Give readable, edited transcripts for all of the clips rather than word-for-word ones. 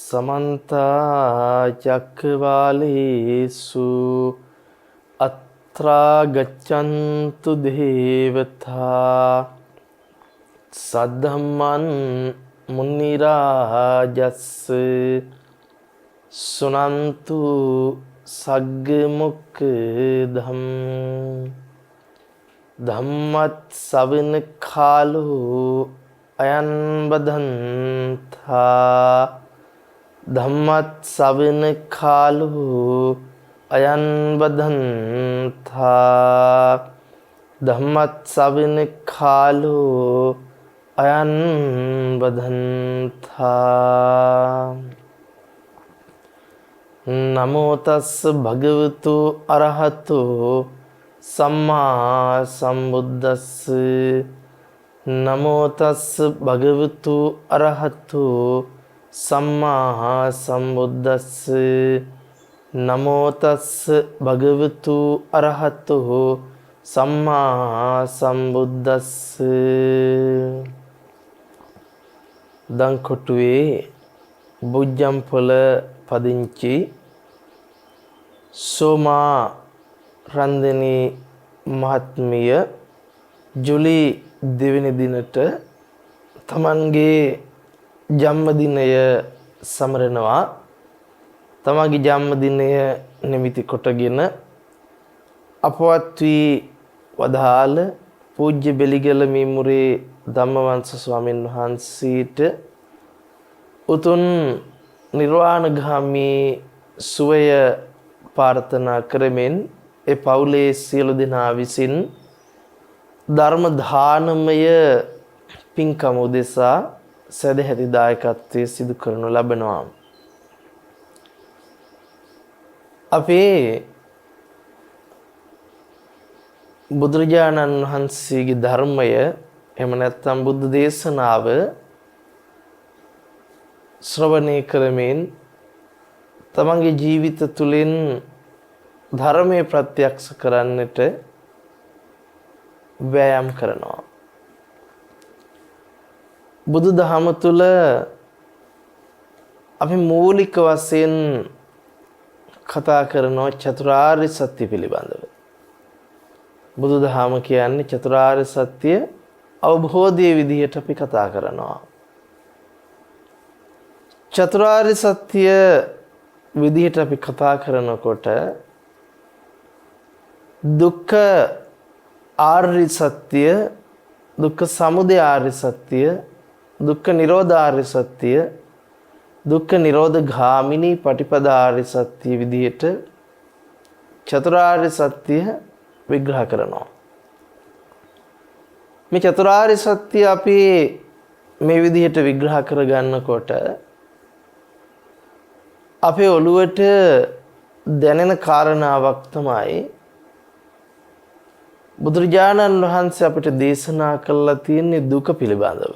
समन्ता चक्रवालेषु अत्रा गच्छन्तु देवता सद्धम्मं मुनिराजस्य सुनन्तु सग्मुक्तं धम्मत् सवन खालो अयन बधन्था धम्मत् सवन खालो अयन बधन्था धम्मत् सवन खालो अयन बधन्था। नमो तस् भगवतो अरहतो सम्मा सम्बुद्धस्स। नमो तस् भगवतो अरहतो सम्मा सम्बुद्धस्स। नमो तस् भगवतो अरहतो सम्मा सम्बुद्धस्स। දංකොටුවේ බුජ්ජම්පොළ පදිංචි සෝමා රන්දනී මහත්මිය ජුලි 2 වෙනි දිනට තමන්ගේ ජන්මදිනය සමරනවා. තමන්ගේ ජන්මදිනය නිමිති කොටගෙන අපවත් වී වදාළ පූජ්‍ය බෙලිගල මීමුරේ ධම්මවංශ ස්වාමීන් වහන්සේට උතුම් නිර්වාණගාමී සුවය ප්‍රාර්ථනා කරමින් ඒ පවුලේ සියලු දෙනා විසින් ධර්ම දානමය පින්කම උදෙසා සදැහැති දායකත්වයේ සිදු කරනු ලබනවා. අපේ බුදුරජාණන් වහන්සේගේ ධර්මය එහෙම නැත්නම් බුද්ධ දේශනාව ශ්‍රවණය කරමින් තමන්ගේ ජීවිත තුළින් ධර්මයේ ප්‍රත්‍යක්ෂ කරන්නට වෑයම් කරනවා. බුදු දහම තුළ අපි මූලික වශයෙන් කතා කරනවා චතුරාර්ය සත්‍ය පිළිබඳව. බුදු දහම කියන්නේ චතුරාර්ය සත්‍ය අවබෝධයේ විදිහට අපි කතා කරනවා. චතුරාර්ය සත්‍ය විදිහට අපි කතා කරනකොට දුක්ඛ ආර්ය සත්‍ය, දුක්ඛ සමුදය ආර්ය සත්‍ය, දුක්ඛ නිරෝධ ආර්ය සත්‍ය, දුක්ඛ නිරෝධ ගාමිනී පටිපදා ආර්ය සත්‍ය විදිහට චතුරාර්ය සත්‍ය විග්‍රහ කරනවා. මේ චතුරාර්ය සත්‍ය අපි මේ විදිහට විග්‍රහ කරගන්නකොට අපේ ඔළුවට දැනෙන කාරණාවක් තමයි බුදුරජාණන් වහන්සේ අපිට දේශනා කළා තියෙන්නේ දුක පිළිබඳව.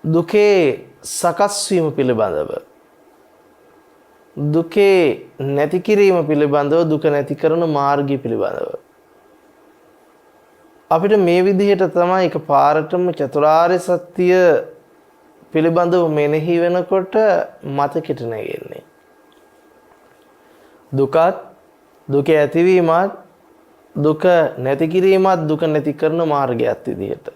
දුකේ සකස් වීම පිළිබඳව, දුකේ නැති කිරීම පිළිබඳව, දුක නැති කරන මාර්ගය පිළිබඳව. අපිට මේ විදිහට තමයි එකපාරටම චතුරාර්ය සත්‍ය පිළිබඳව මෙනෙහි වෙනකොට මතකෙට නැගෙන්නේ. දුකත්, දුක ඇතිවීමත්, දුක නැති කිරීමත්, දුක නැති කරන මාර්ගයත් විදිහට.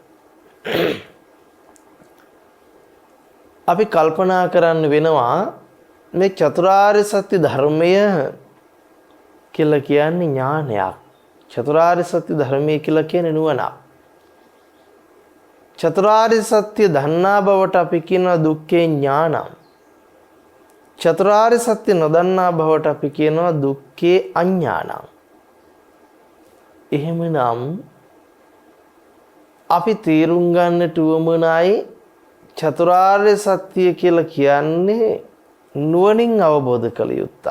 අපි කල්පනා කරන්න වෙනවා මේ චතුරාර්ය සත්‍ය ධර්මය කියලා කියන්නේ ඥානයක්. චතුරාර්ය සත්‍ය ධර්මය කියලා කියන්නේ නුවණක්. චතුරාර්ය සත්‍ය දන්නා බවට අපි කියනවා දුක්ඛේ ඥානං. චතුරාර්ය සත්‍ය නොදන්නා බවට අපි කියනවා දුක්ඛේ අඥානං. එහෙමනම් අපි තේරුම් ගන්නට උවමනයි චතුරාර්ය සත්‍ය කියලා කියන්නේ නුවණින් අවබෝධ කළ යුත්තක්.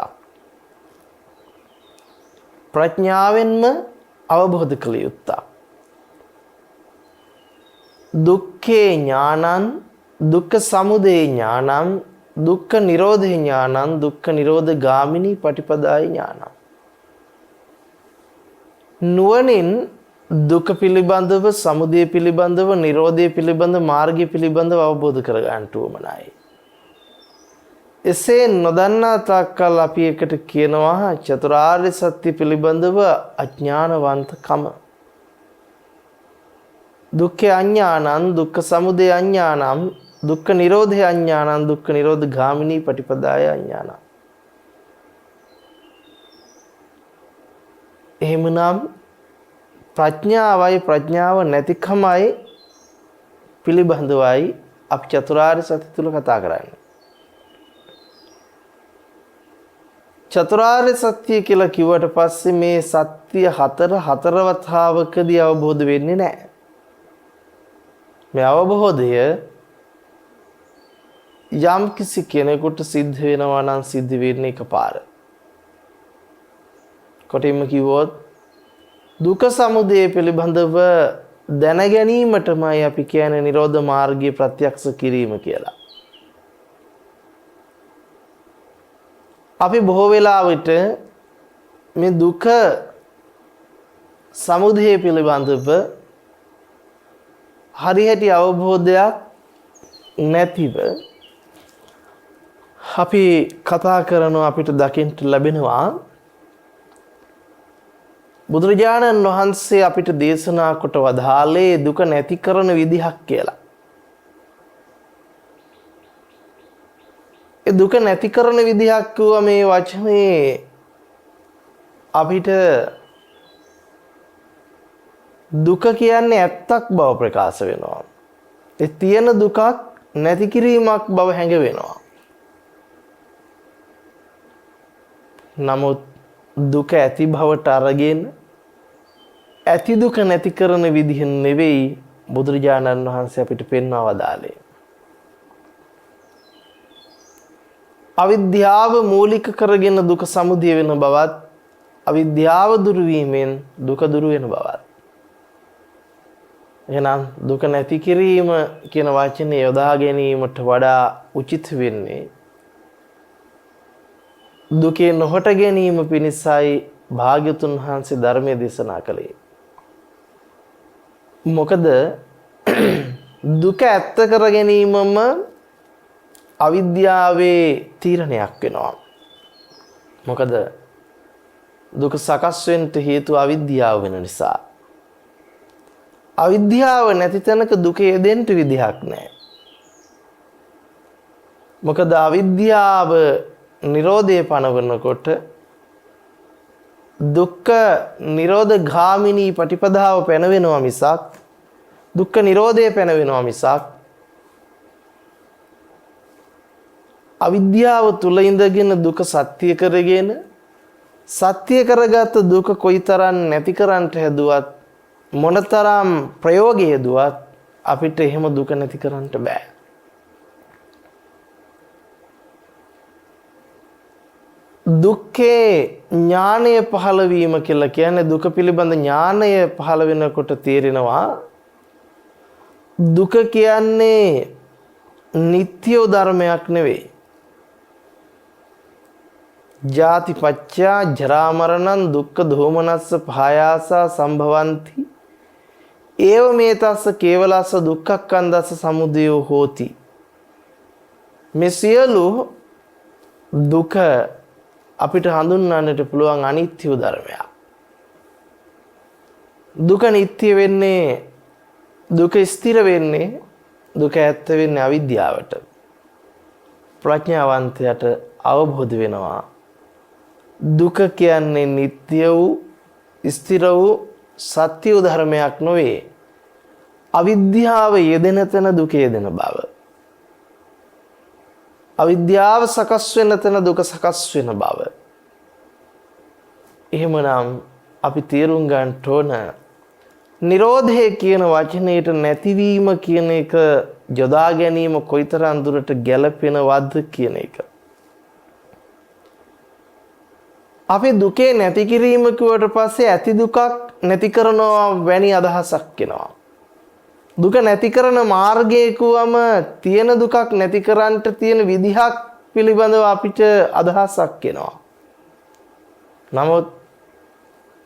ප්‍රඥාවෙන්ම අවබෝධ කළ යුත්තක්. දුක්ඛේ ඥානං, දුක්ඛ සමුදය ඥානං, දුක්ඛ නිරෝධ ඥානං, දුක්ඛ නිරෝධ ගාමිනී පටිපදායි ඥානං. නුවණින් දුක පිළිබඳව, සමුදය පිළිබඳව, නිරෝධය පිළිබඳව, මාර්ගය පිළිබඳව අවබෝධ කර ගන්නට උවමනයි. එසේ නොදන්නා තාක්කල් අපි එකට කියනවා චතුරාර්ය සත්‍ය පිළිබඳව අඥානවන්තකම. දුක්ඛ අඥානං, දුක්ඛ සමුදය අඥානං, දුක්ඛ නිරෝධය අඥානං, දුක්ඛ නිරෝධ ගාමිනී පටිපදාය අඥානං. එහෙමනම් ප්‍රඥාවයි ප්‍රඥාව නැතිකමයි පිළිබඳවයි අපි චතුරාර්ය සත්‍ය තුල කතා කරන්නේ. චතුරාර්ය සත්‍ය කියලා කිව්වට පස්සේ මේ සත්‍ය හතරවතාවකදී අවබෝධ වෙන්නේ නැහැ. මේ අවබෝධය යම් කිසි කෙනෙකුට සිද්ධ වෙනවා නම් සිද්ධ වෙන්නේ එකපාර. කොටින්ම කිව්වොත් දුක සමුදය පිළිබඳව දැන ගැනීමටමයි අපි කියන්නේ නිරෝධ මාර්ගය ප්‍රත්‍යක්ෂ කිරීම කියලා. අපි බොහෝ වෙලාවට මේ දුක සමුදය පිළිබඳව හරියට අවබෝධයක් නැතිව අපි කතා කරනවා. අපිට දකින්න ලැබෙනවා බුදුරජාණන් වහන්සේ අපිට දේශනා කොට වදාළේ දුක නැති කරන විදිහක් කියලා. ඒ දුක නැති කරන විදිහක් කියුවා මේ වචනේ අපිට දුක කියන්නේ ඇත්තක් බව ප්‍රකාශ වෙනවා. ඒ තියෙන දුකක් නැති කිරීමක් බව හැඟවෙනවා. නමුත් දුක ඇති බවට අරගෙන ඇති දුක නැති කරන විදිහ නෙවෙයි බුදුරජාණන් වහන්සේ අපිට පෙන්වා වදාළේ. අවිද්‍යාව මූලික කරගෙන දුක සමුදය වෙන බවත්, අවිද්‍යාව දුරු වීමෙන් දුක දුරු වෙන බවත්. එහෙනම් දුක නැති කිරීම කියන වචනේ යොදා ගැනීමට වඩා උචිත වෙන්නේ දුකේ නොහොට ගැනීම පිණිසයි භාග්‍යතුන් වහන්සේ ධර්මයේ දේශනා කළේ. මොකද දුක ඇත්ත කර ගැනීමම අවිද්‍යාවේ තීරණයක් වෙනවා. මොකද දුක සකස් වෙන්න හේතුව අවිද්‍යාව වෙන නිසා. අවිද්‍යාව නැති තැනක දුක යෙදෙන්න විදිහක් නැහැ. මොකද අවිද්‍යාව නිරෝධය පනවනකොට දුක්ඛ නිරෝධ ගාමිනී පටිපදාව පැනවෙනවා මිසක් දුක්ඛ නිරෝධය පැනවෙනවා මිසක් අවිද්‍යාව තුල ඉඳගෙන දුක සත්‍ය කරගෙන සත්‍ය කරගත් දුක කොයිතරම් නැති කරන්නට හැදුවත් මොනතරම් ප්‍රයෝගය යෙදුවත් අපිට එහෙම දුක නැති කරන්නට බෑ. දුක්ඛේ ඥානය පහළ වීම කියලා කියන්නේ දුක පිළිබඳ ඥානය පහළ වෙනකොට තේරෙනවා දුක කියන්නේ නිත්‍ය ධර්මයක් නෙවෙයි. ජාති පච්චා ජරා මරණං දුක්ඛ දෝමනස්ස පහයාසා සම්භවಂತಿ ඒව මේ තස්ස කේවලස්ස දුක්ඛක්ඛන්දස්ස සමුදයෝ හෝති. මේ සියලු දුක අපිට හඳුන්වන්නට පුළුවන් අනිත්‍ය ධර්මයක්. දුක නිට්ටය වෙන්නේ, දුක ස්ථිර වෙන්නේ, දුක ඇත්ත වෙන්නේ අවිද්‍යාවට. ප්‍රඥාවන්තයාට අවබෝධ වෙනවා දුක කියන්නේ නිට්ටය වූ, ස්ථිර වූ, සත්‍ය ධර්මයක් නොවේ. අවිද්‍යාව යෙදෙන තැන දුක යෙදෙන බව. අවිද්‍යාව සකස් වෙන තැන දුක සකස් වෙන බව. එහෙමනම් අපි තේරුම් ගන්න ඕන නිරෝධය කියන වචනයට නැතිවීම කියන එක යොදා ගැනීම කොයිතරම් දුරට ගැළපෙනවද කියන එක. අපි දුකේ නැති කිරීම කිව්වට පස්සේ ඇති දුකක් නැති කරනවා වැනි අදහසක් එනවා. දුක නැති කරන මාර්ගය කිව්වම තියෙන දුකක් නැති කරන්නට තියෙන විදිහක් පිළිබඳව අපිට අදහසක් එනවා. නමුත්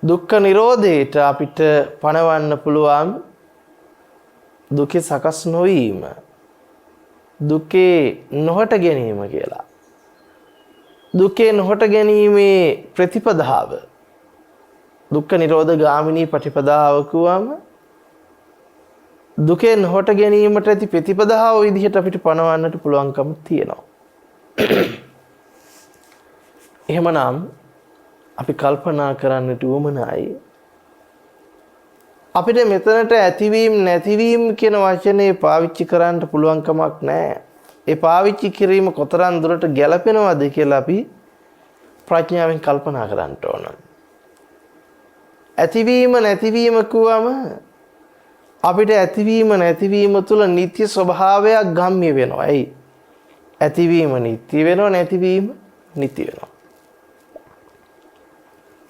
දුක්ඛ නිරෝධයට අපිට පණවන්න පුළුවන් දුකේ සකස් නොවීම, දුකේ නොහට ගැනීම කියලා. දුකේ නොහට ගැනීමේ ප්‍රතිපදාව දුක්ඛ නිරෝධ ගාමිනී ප්‍රතිපදාව කියවම දුකේ නොහට ගැනීමට ඇති ප්‍රතිපදාව විදිහට අපිට පණවන්නට පුළුවන්කම තියෙනවා. එහෙමනම් අපි කල්පනා කරන්නට උවමනයි අපිට මෙතනට ඇතිවීම නැතිවීම කියන වචනේ පාවිච්චි කරන්න පුළුවන් කමක් නැහැ. ඒ පාවිච්චි කිරීම කොතරම් දුරට ගැළපෙනවද කියලා අපි ප්‍රඥාවෙන් කල්පනා කරන්න ඕන. ඇතිවීම නැතිවීම කියවම අපිට ඇතිවීම නැතිවීම තුළ නිත්‍ය ස්වභාවයක් ගම්ම්‍ය වෙනවා. ඇයි? ඇතිවීම නිත්‍ය වෙනවා, නැතිවීම නිත්‍ය වෙනවා.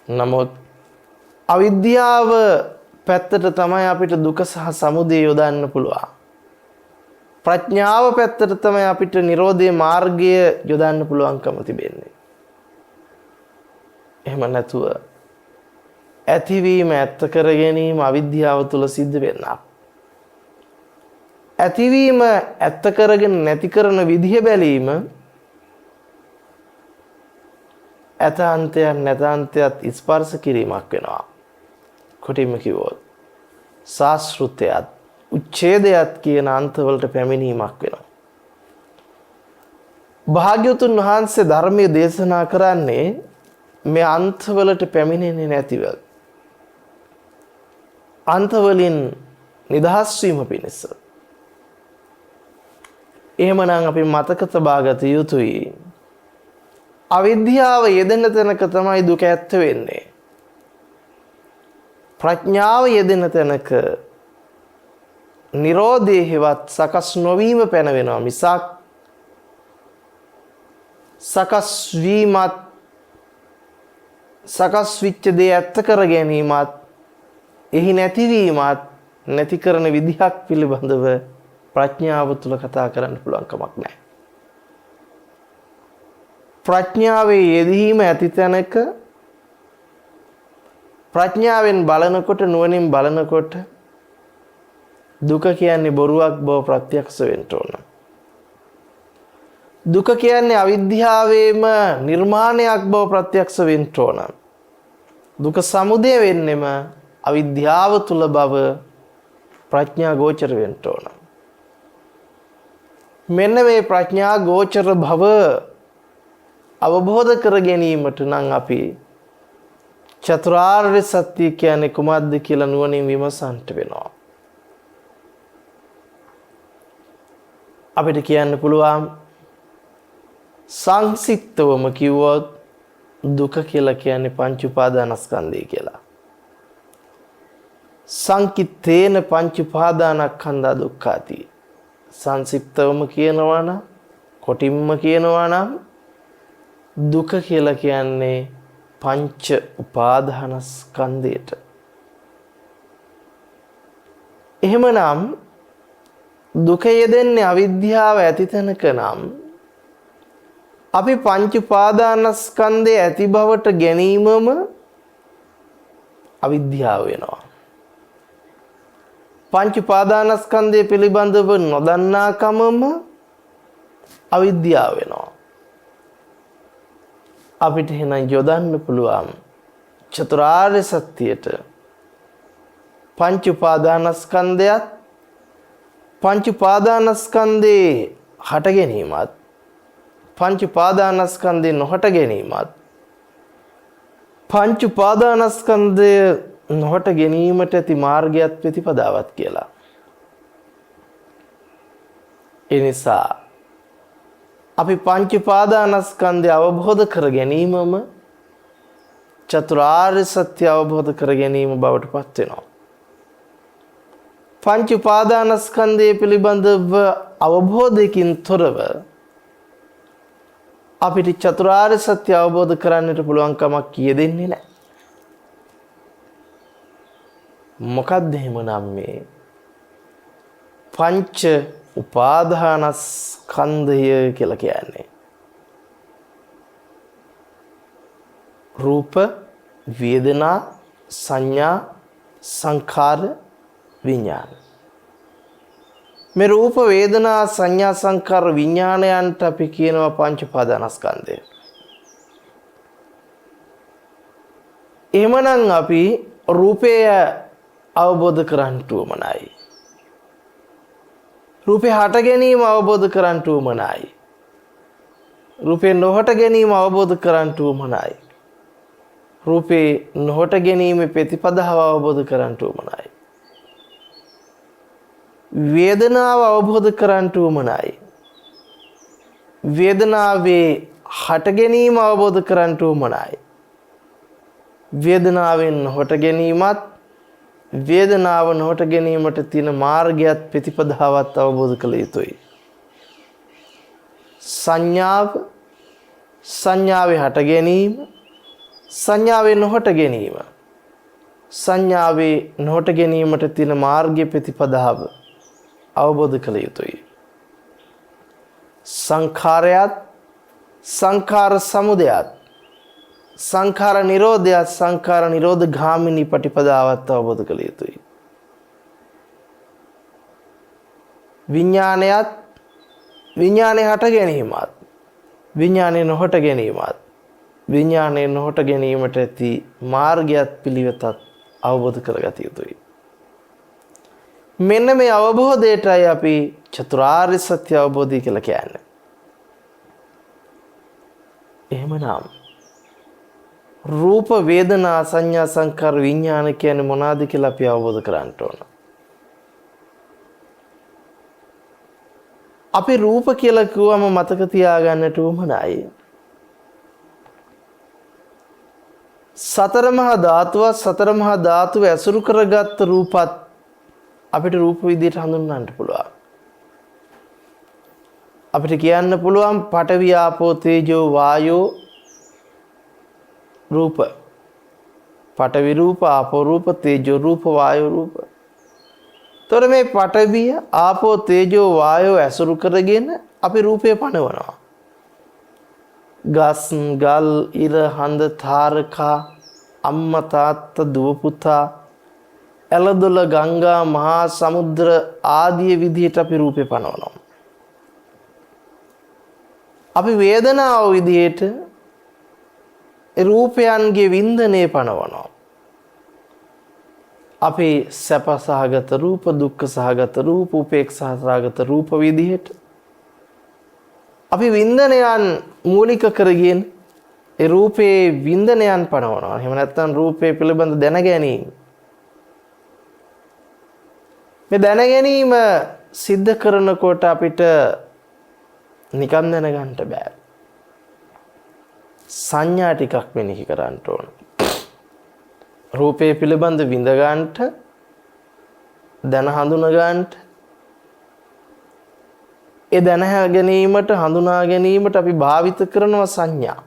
නමුත් අවිද්‍යාව පැත්තට තමයි අපිට දුක සහ සමුදය යොදන්න පුළුවන්. ප්‍රඥාව පැත්තට තමයි අපිට නිරෝධයේ මාර්ගය යොදන්න පුළුවන්කම තිබෙන්නේ. එහෙම නැතුව ඇතිවීම ඇත්ත කර ගැනීම අවිද්‍යාව තුල සිද්ධ වෙන්නක්. ඇතිවීම ඇත්ත කරගෙන නැති කරන විදිහ බැලීම ඇතාන්තයක් නැතාන්තයක් ස්පර්ශ කිරීමක් වෙනවා. කොටින්ම කිව්වොත් සාස්ෘතයත් උච්ඡේදයත් කියන අන්තවලට පැමිණීමක් වෙනවා. භාග්‍යවතුන් වහන්සේ ධර්මයේ දේශනා කරන්නේ මේ අන්තවලට පැමිණෙන්නේ නැතිව අන්තවලින් නිදහස් වීම පිණිස. එහෙමනම් අපි මතක තබාගත යුතුයි අවිද්‍යාව යෙදෙන තැනක තමයි දුක ඇත්ත වෙන්නේ. ප්‍රඥාව යෙදෙන තැනක නිරෝධයේ හෙවත් සකස් නොවීම පැන වෙනවා මිසක් සකස් වීමත් සකස් වෙච්ච දේ ඇත්ත කර ගැනීමත් එහි නැතිවීමත් නැති කරන විදිහක් පිළිබඳව ප්‍රඥාව තුල කතා කරන්න පුළුවන් කමක් නැහැ. ප්‍රඥාවේ යෙදීම ඇති තැනක ප්‍රඥාවෙන් බලනකොට නුවණින් බලනකොට දුක කියන්නේ බොරුවක් බව ප්‍රත්‍යක්ෂ වෙන්න ඕන. දුක කියන්නේ අවිද්‍යාවේම නිර්මාණයක් බව ප්‍රත්‍යක්ෂ වෙන්න ඕන. දුක සමුදය වෙන්නෙම අවිද්‍යාව තුල බව ප්‍රඥා ගෝචර වෙන්න ඕන. මෙන්න මේ ප්‍රඥා ගෝචර භව අවබෝධ කර ගැනීමට නම් අපි චතුරාර්ය සත්‍ය කියන්නේ කුමක්ද කියලා නුවණින් විමසන්න වෙනවා. අපිට කියන්න පුළුවන් සංසික්තවම කිව්වොත් දුක කියලා කියන්නේ පංච උපාදානස්කන්ධය කියලා. සංකිට්ඨේන පංච උපාදානස්කන්ධා දුක්ඛාති. සංසික්තවම කියනවා නම් කොටින්ම කියනවා නම් දුක කියලා කියන්නේ පංච උපාදානස්කන්ධයට. එහෙමනම් දුක යෙදෙන්නේ අවිද්‍යාව ඇති තැනක නම් අපි පංච උපාදානස්කන්ධය ඇති බවට ගැනීමම අවිද්‍යාව වෙනවා. පංච උපාදානස්කන්ධය පිළිබඳව නොදන්නාකමම අවිද්‍යාව වෙනවා. අපිට එහෙනම් යොදන්න පුළුවන් චතුරාර්ය සත්‍යයට පංච උපාදානස්කන්ධයත් පංච උපාදානස්කන්ධේ හට ගැනීමත් පංච උපාදානස්කන්ධේ නොහට ගැනීමත් පංච උපාදානස්කන්ධය නොහට ගැනීමට ඇති මාර්ගයත් ප්‍රතිපදාවත් කියලා. ඒ නිසා අපි පංච උපාදානස්කන්ධය අවබෝධ කර ගැනීමම චතුරාර්ය සත්‍ය අවබෝධ කර ගැනීම බවට පත් වෙනවා. පංච උපාදානස්කන්ධය පිළිබඳව අවබෝධයකින් තොරව අපිට චතුරාර්ය සත්‍ය අවබෝධ කරන්නට පුළුවන් කමක් කියෙදෙන්නේ නැහැ. මොකක්ද එහෙමනම් මේ පංච උපාදානස්කන්ධය කියලා කියන්නේ? රූප, වේදනා, සංඥා සංඛාර විඥාන. මේ රූප වේදනා සංඥා සංඛාර විඥානයන්ට අපි කියනවා පංච උපාදානස්කන්ධය. එහෙමනම් අපි රූපය අවබෝධ කරගන්න උවමනයි. රූපේ හට ගැනීම අවබෝධ කරගන්න උවමනයි. රූපේ නොහට ගැනීම අවබෝධ කරගන්න උවමනයි. රූපේ නොහට ගැනීම ප්‍රතිපදාව අවබෝධ කරගන්න උවමනයි. වේදනාව අවබෝධ කරගන්න උවමනයි. වේදනාවේ හට ගැනීම අවබෝධ කරගන්න උවමනයි. වේදනාවෙන් නොහට ගැනීමත් වේදනාව නොහට ගැනීමට තියෙන මාර්ගයත් ප්‍රතිපදාවත් අවබෝධ කළ යුතුයි. සංඥාව සංඥාවේ හට ගැනීම සංඥාවේ නොහට ගැනීම සංඥාවේ නොහට ගැනීමට තියෙන මාර්ගයේ ප්‍රතිපදාව අවබෝධ කළ යුතුයි. සංඛාරයත් සංඛාර සමුදයත් සංඛාර නිරෝධයත් සංඛාර නිරෝධ ගාමිනී පටිපදාවත් අවබෝධ කළ යුතුයි. විඥානයත් විඥානේ හට ගැනීමත් විඥානේ නොහට ගැනීමත් විඥානේ නොහට ගැනීමට ඇති මාර්ගයත් පිළිවෙතත් අවබෝධ කරගත යුතුයි. මෙන්න මේ අවබෝධයටයි අපි චතුරාර්ය සත්‍ය අවබෝධය කියලා කියන්නේ. එහෙමනම් රූප වේදනා සංඥා සංකාර විඥාන කියන්නේ මොනවාද කියලා අපි අවබෝධ කරගන්න ඕන. අපි රූප කියලා කිව්වම මතක තියාගන්නට උවමනයි. සතර මහා ධාතුව සතර මහා ධාතුව ඇසුරු කරගත් රූපත් අපිට රූප විදිහට හඳුන්වන්න පුළුවන්. අපිට කියන්න පුළුවන් පඨවි ආපෝ තේජෝ වායෝ රූප. පඨවි රූප ආපෝ රූප තේජෝ රූප වායෝ රූප. තොර මේ පඨවිය ආපෝ තේජෝ වායෝ ඇසුරු කරගෙන අපි රූපය පනවනවා. ගස් ගල් ඉර හඳ තාරකා අම්මා තාත්තා දුව පුතා එළදොල ගංගා මහා සමුද්‍ර ආදී විදිහට අපි රූපේ පනවනවා. අපි වේදනාව විදිහට රූපයන්ගේ වින්දනය පනවනවා. අපි සැප සහගත රූප දුක්ඛ සහගත රූප උපේක්ෂා සහගත රූප විදිහට අපි වින්දනයන් මූලික කරගෙන ඒ රූපේ වින්දනයන් පනවනවා. එහෙම නැත්නම් රූපේ පිළිබඳ දැන ගැනීම. මේ දැන ගැනීම සිද්ධ කරනකොට අපිට නිකන් දැනගන්න බෑ. සංඥා ටිකක් මෙනෙහි කරන්න ඕන. රූපේ පිළිබඳ විඳ ගන්නට දැන හඳුන ගන්නට ඒ දැන ගැනීමට හඳුනා ගැනීමට අපි භාවිත කරනවා සංඥා.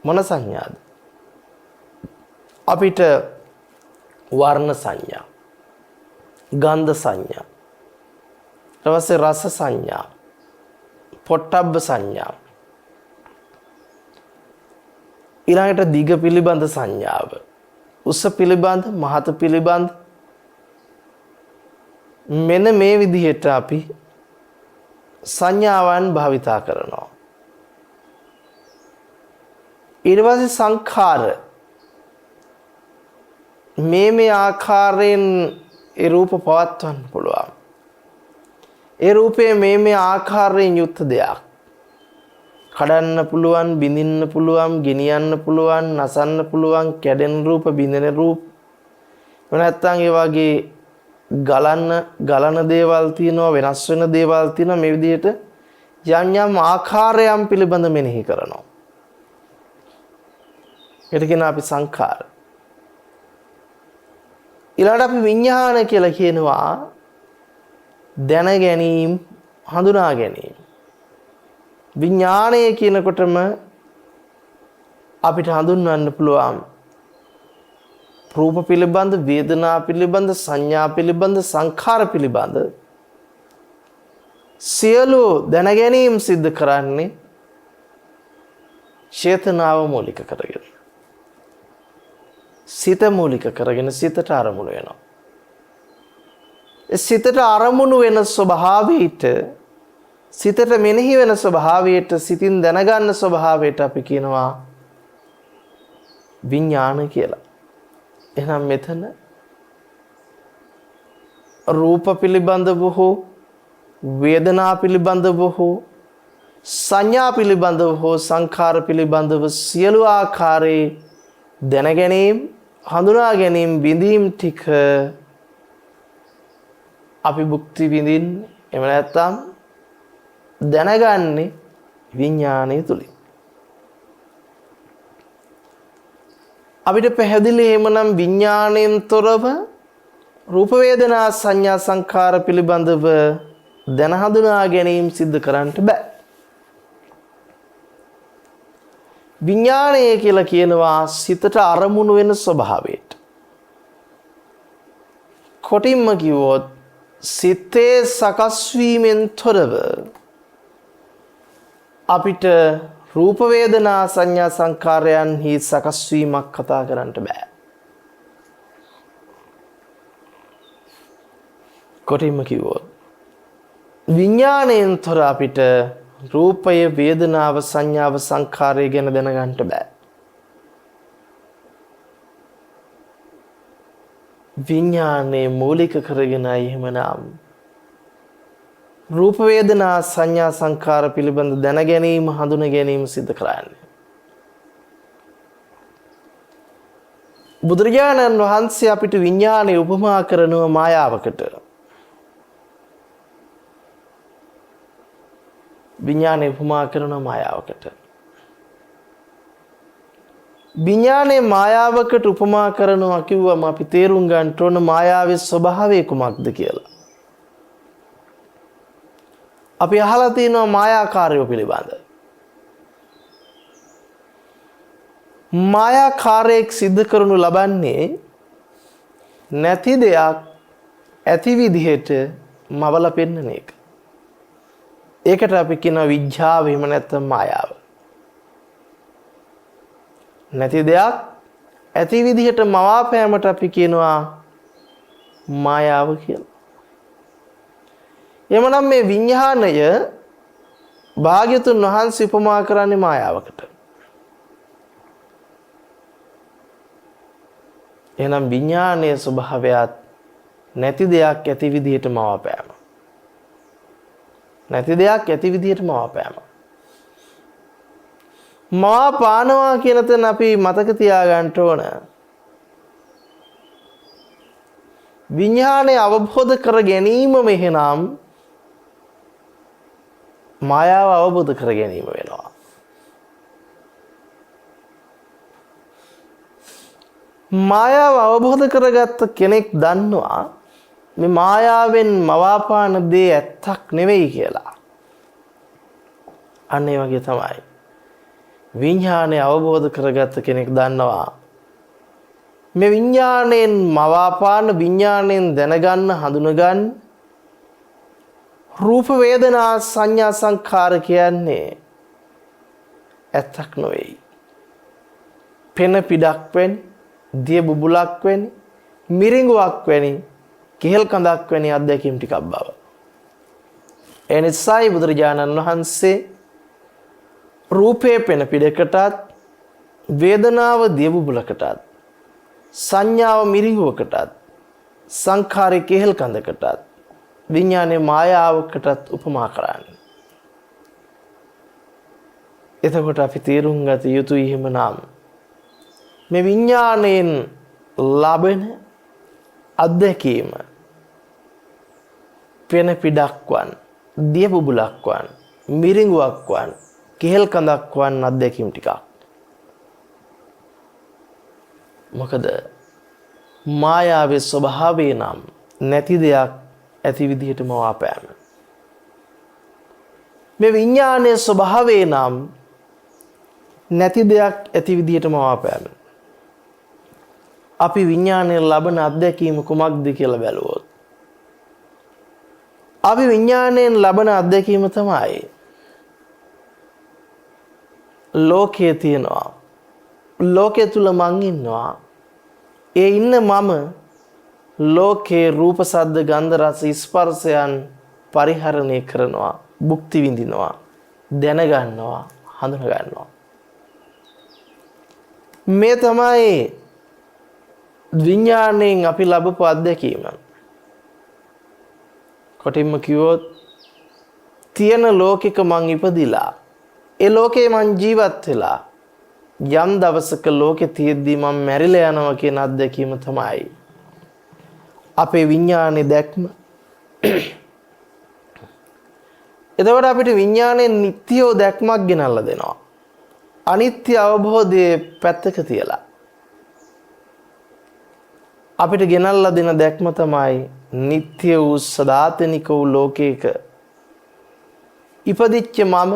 මොන සංඥාද? අපිට වර්ණ සංඥා, ගන්ධ සංඥා, ඊට පස්සේ රස සංඥා, පොට්ටබ්බ සංඥා, ඊළඟට දිග පිළිබඳ සංඥාව, උස පිළිබඳ, මහත පිළිබඳ, මෙන්න මේ විදිහට අපි සංඥාවන් භාවිතා කරනවා. ඊට පස්සේ සංඛාර, මේ ආකාරයෙන් ඒ රූප පවත්වන්න පුළුවන්. ඒ රූපේ මේ ආකාරයෙන් යුක්ත දෙයක්. කඩන්න පුළුවන්, බිඳින්න පුළුවන්, ගෙනියන්න පුළුවන්, නසන්න පුළුවන්, කැඩෙන රූප, බිඳෙන රූප. නැත්තම් ඒ වගේ ගලන දේවල් තියෙනවා, වෙනස් වෙන දේවල් තියෙනවා. මේ විදිහට යම් ආකාරයන් පිළිබඳ මෙනෙහි කරනවා. ඒක කියන අපි සංඛාර. ඊළඟට අපි විඥාන කියලා කියනවා දැන ගැනීම, හඳුනා ගැනීම. විඥානය කියනකොටම අපිට හඳුන්වන්න පුළුවන් රූප පිළිබඳ, වේදනා පිළිබඳ, සංඥා පිළිබඳ, සංඛාර පිළිබඳ සියලු දැන ගැනීම සිද්ධ කරන්නේ චේතනාව මූලික කරගෙන. සිත මූලික කරගෙන සිතට අරමුණු වෙනවා. ඒ සිතට අරමුණු වෙන ස්වභාවයට සිතට මෙනෙහි වෙන ස්වභාවයට සිතින් දැනගන්න ස්වභාවයට අපි කියනවා විඥාන කියලා. එහෙනම් මෙතන රූප පිළිබඳව හෝ වේදනා පිළිබඳව හෝ සංඥා පිළිබඳව හෝ සංඛාර පිළිබඳව සියලු ආකාරයේ දැන ගැනීම, හඳුනා ගැනීම, විඳීම් ටික අපි භුක්ති විඳින්නේ එහෙම නැත්නම් දැනගන්නේ විඥානය තුලින්. අපිට පැහැදිලි එහෙමනම් විඥාණයෙන් තොරව රූප වේදනා සංඥා සංඛාර පිළිබඳව දැන හඳුනා ගැනීම සිද්ධ කරන්න බෑ. විඥාණය කියලා කියනවා සිතට අරමුණු වෙන ස්වභාවයට. කොටින්ම කිව්වොත් සිතේ සකස් වීමෙන් තොරව අපිට රූප වේදනා සංඥා සංකාරයන්හි සකස් වීමක් කතා කරන්න බෑ. කොටින්ම කිව්වොත් විඥාණයෙන් තොර අපිට රූපය වේදනාව සංඥාව සංකාරය ගැන දැනගන්න බෑ. විඥානේ මූලික කරගෙනයි එහෙමනම් රූප වේදනා සංඥා සංකාර පිළිබඳ දැන ගැනීම හඳුන ගැනීම සිද්ධ කරන්නේ. බුදුරජාණන් වහන්සේ අපිට විඥානේ උපමා කරනවා මායාවකට. විඥානේ උපමා කරනවා මායාවකට. විඥානේ මායාවකට උපමා කරනවා කිව්වම අපි තේරුම් ගන්න ඕන මායාවේ ස්වභාවය කුමක්ද කියලා. අපි අහලා තියෙනවා මායාකාරයෝ පිළිබඳ. මායාකාරයෙක් සිද්ධ කරනු ලබන්නේ නැති දෙයක් ඇති විදිහට මවලා පෙන්වන එක. ඒකට අපි කියනවා විඥාව එහෙම නැත්නම් මායාව. නැති දෙයක් ඇති විදිහට මවාපෑමට අපි කියනවා මායාව කියලා. එමනම් මේ විඥාණය භාග්‍යතුන් වහන්සේ උපමා කරන්නේ මායාවකට. එහෙනම් විඥානයේ ස්වභාවයත් නැති දෙයක් ඇති විදිහට මවාපෑම. නැති දෙයක් ඇති විදිහට මවාපෑම. මවාපානවා කියන තැන අපි මතක තියාගන්න ඕන. විඥානය අවබෝධ කර ගැනීමම එහෙනම් මායාව අවබෝධ කර ගැනීම වෙනවා. මායාව අවබෝධ කරගත්ත කෙනෙක් දන්නවා මේ මායාවෙන් මවාපාන දේ ඇත්තක් නෙවෙයි කියලා. අන්න ඒ වගේ තමයි විඥානය අවබෝධ කරගත්ත කෙනෙක් දන්නවා මේ විඥාණයෙන් මවාපාන විඥාණයෙන් දැනගන්න හඳුනගන්න රූප වේදනා සංඥා සංඛාර කියන්නේ ඇත්තක් නොවේ. පෙන පිටක් වෙන්නේ, දිය බුබුලක් වෙන්නේ, මිරිඟුවක් වෙන්නේ, කෙහෙල් කඳක් වෙන්නේ අත්දැකීම් ටිකක් බව. එනිසායි බුදුරජාණන් වහන්සේ රූපේ පෙන පිටකටත් වේදනාව දිය බුබුලකටත් සංඥාව මිරිඟුවකටත් සංඛාරේ කෙහෙල් කඳකටත් විඥානේ මායාවකටත් උපමා කරන්නේ. එතකොට අපි තේරුම් ගත යුතුයි එහෙමනම් මේ විඥාණයෙන් ලැබෙන අත්දැකීම පෙන පිටක් වන්, දිය බුබුලක් වන්, මිරිඟුවක් වන්, කෙහෙල් කඳක් වන් අත්දැකීම් ටිකක්. මොකද මායාවේ ස්වභාවය නම් නැති දෙයක් ඇති විදිහට මවාපෑම. මේ විඥානයේ ස්වභාවය නම් නැති දෙයක් ඇති විදිහට මවාපෑම. අපි විඥානයේ ලබන අත්දැකීම කුමක්ද කියලා බැලුවොත් අපි විඥානයෙන් ලබන අත්දැකීම තමයි ලෝකයේ තියෙනවා. ලෝකයේ තුල මං ඉන්නවා. ඒ ඉන්න මම ලෝකේ රූප සද්ද ගන්ධ රස ස්පර්ශයන් පරිහරණය කරනවා, භුක්ති විඳිනවා, දැනගන්නවා, හඳුනගන්නවා. මේ තමයි විඥාණයෙන් අපි ලැබපු අත්දැකීම. කොටින්ම කිව්වොත් තියෙන ලෝකික මං ඉපදිලා ඒ ලෝකේ මං ජීවත් වෙලා යම් දවසක ලෝකේ තියෙද්දි මං මැරිලා යනවා කියන අත්දැකීම තමයි අපේ විඥානේ දැක්ම. එතකොට අපිට විඥානේ නිට්ටියෝ දැක්මක් ගෙනල්ලා දෙනවා. අනිත්‍ය අවබෝධයේ පැත්තක තියලා අපිට ගෙනල්ලා දෙන දැක්ම තමයි නිට්ටය වූ සදාතනික වූ ලෝකයක ඉපදිච්ච මම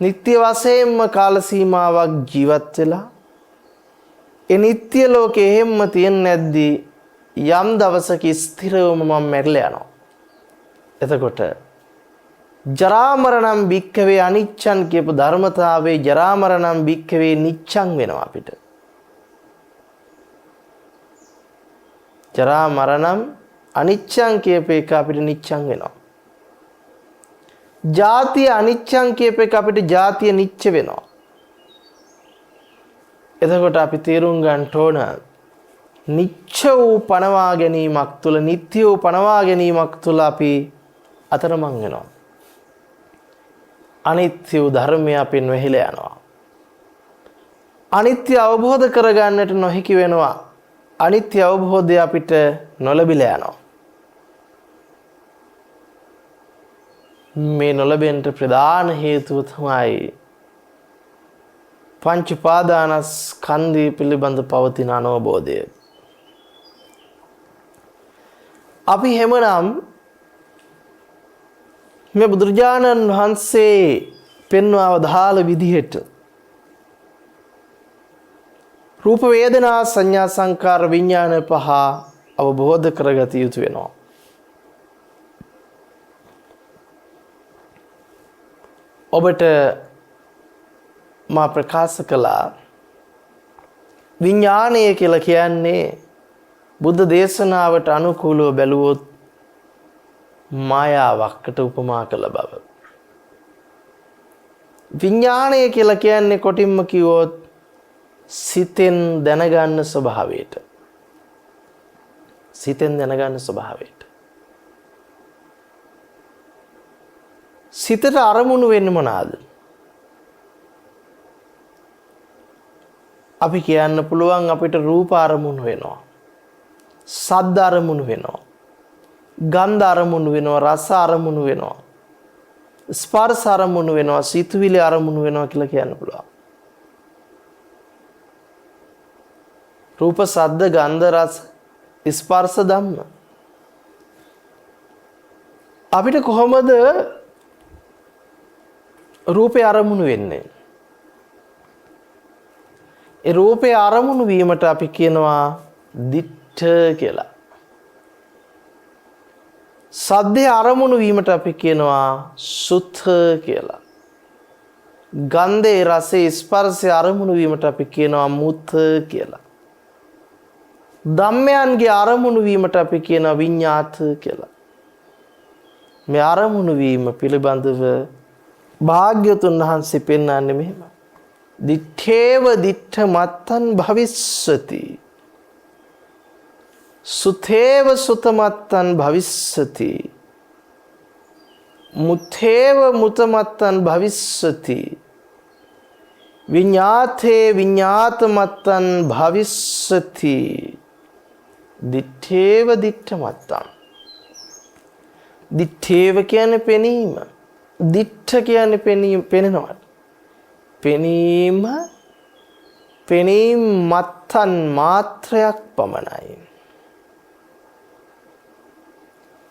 නිට්ටය වශයෙන්ම කාල සීමාවක් ජීවත් වෙලා ඒ නිට්ටය ලෝකේ හැම තියෙන්නේ නැද්දි යම් දවසක ස්ථිරවම මම මැරිලා යනවා. එතකොට ජරා මරණම් භික්ඛවේ අනිච්ඡන් කියපු ධර්මතාවයේ ජරා මරණම් භික්ඛවේ නිච්ඡං වෙනවා අපිට. ජරා මරණම් අනිච්ඡං කියප එක අපිට නිච්ඡං වෙනවා. ජාතිය අනිච්ඡං කියප එක අපිට ජාතිය නිච්ච වෙනවා. එතකොට අපි තේරුම් ගන්න ඕන නිච්ච වූ පනවා ගැනීමක් තුළ නිට්ටය වූ පනවා ගැනීමක් තුළ අපි අතරමං වෙනවා. අනිත්‍ය වූ ධර්මය අපෙන් වැහිලා යනවා. අනිත්‍ය අවබෝධ කරගන්නට නොහැකි වෙනවා. අනිත්‍ය අවබෝධය අපිට නොලැබිලා යනවා. මේ නොලැබෙන්න ප්‍රධාන හේතුව තමයි පංච උපාදානස්කන්ධය පිළිබඳ පවතින අනවබෝධය. අපි හැමනම් මේ බුදුරජාණන් වහන්සේ පෙන්වා වදාළ විදිහට රූප වේදනා සංඥා සංකාර විඥාන පහ අවබෝධ කරගත යුතු වෙනවා. ඔබට මා ප්‍රකාශ කළා විඥානය කියලා කියන්නේ බුද්ධ දේශනාවට අනුකූලව බැලුවොත් මායාවක්කට උපමා කළ බව. විඥානය කියලා කියන්නේ කොටින්ම කිව්වොත් සිතෙන් දැනගන්න ස්වභාවයට. සිතෙන් දැනගන්න ස්වභාවයට. සිතට අරමුණු වෙන්නේ මොනවාද? අපි කියන්න පුළුවන් අපිට රූප අරමුණු වෙනවා. ශබ්ද අරමුණු වෙනවා. ගන්ධ අරමුණු වෙනවා, රස අරමුණු වෙනවා. ස්පර්ශ අරමුණු වෙනවා, සිතුවිලි අරමුණු වෙනවා කියලා කියන්න පුළුවන්. රූප, ශබ්ද, ගන්ධ, රස, ස්පර්ශ ධම්ම. අපිට කොහොමද රූපේ අරමුණු වෙන්නේ? ඒ රූපේ අරමුණු වීමට අපි කියනවා දිට්ඨ කියලා. සද්දේ අරමුණු වීමට අපි කියනවා සුත්ථ කියලා. ගන්ධේ රසේ ස්පර්ශේ අරමුණු වීමට අපි කියනවා මුත්ථ කියලා. ධම්මයන්ගේ අරමුණු වීමට අපි කියනවා විඤ්ඤාත කියලා. මේ අරමුණු වීම පිළිබඳව භාග්‍යවතුන් වහන්සේ පෙන්වන්නේ මෙහෙම. දිත්තේව දිත්ත මත්තන් භවිස්සති. සුතේව සුතමත්තන් භවිස්සති. මුතේව මුතමත්තන් භවිස්සති. විඤ්ඤාතේ විඤ්ඤාතමත්තන් භවිස්සති. දිත්තේව දිත්ත මත්තන්. දිත්තේව කියන්නේ පෙනීම. දිත්ත කියන්නේ පෙනෙනවා. පෙනීම මත්තන් මාත්‍රයක් පමණයි.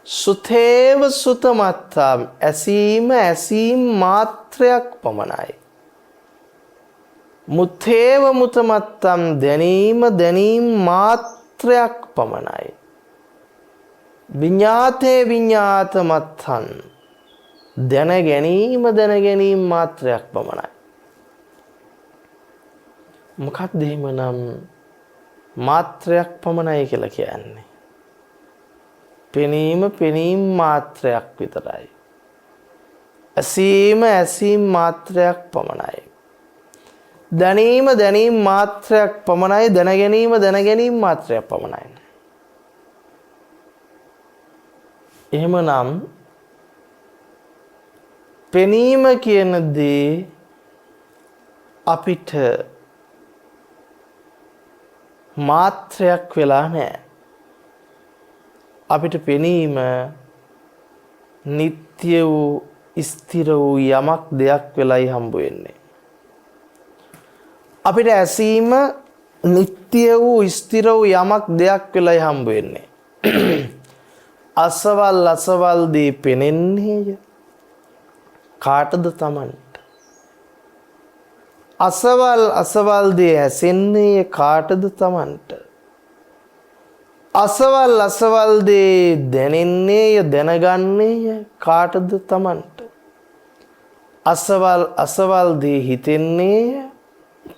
සුතේව සුතමත්තම් ඇසීම මාත්‍රයක් පමණයි. මුතේව මුතමත්තම් දැනීම මාත්‍රයක් පමණයි. විඤ්ඤාතේ විඤ්ඤාතමත්තන් දැන ගැනීම මාත්‍රයක් පමණයි. මොකක්ද එහෙමනම් මාත්‍රයක් පමණයි කියලා කියන්නේ. පෙනීම මාත්‍රයක් විතරයි. ඇසීම මාත්‍රයක් පමණයි. දැනීම මාත්‍රයක් පමණයි. දැනගැනීම මාත්‍රයක් පමණයි. එහෙමනම් පෙනීම කියන දේ අපිට මාත්‍රයක් වෙලා නැහැ. අපිට පෙනීම නිත්‍ය වූ ස්ථිර වූ යමක් දෙයක් වෙලයි හම්බ වෙන්නේ. අපිට ඇසීම නිත්‍ය වූ ස්ථිර වූ යමක් දෙයක් වෙලයි හම්බ වෙන්නේ. අසවල් දේ පෙනෙන්නේය කාටද? Tamanට. අසවල් දේ ඇසෙන්නේ කාටද? Tamanට. අසවල් දේ දැනෙන්නේය දැනගන්නේය කාටද? Tamanට. අසවල් දේ හිතෙන්නේය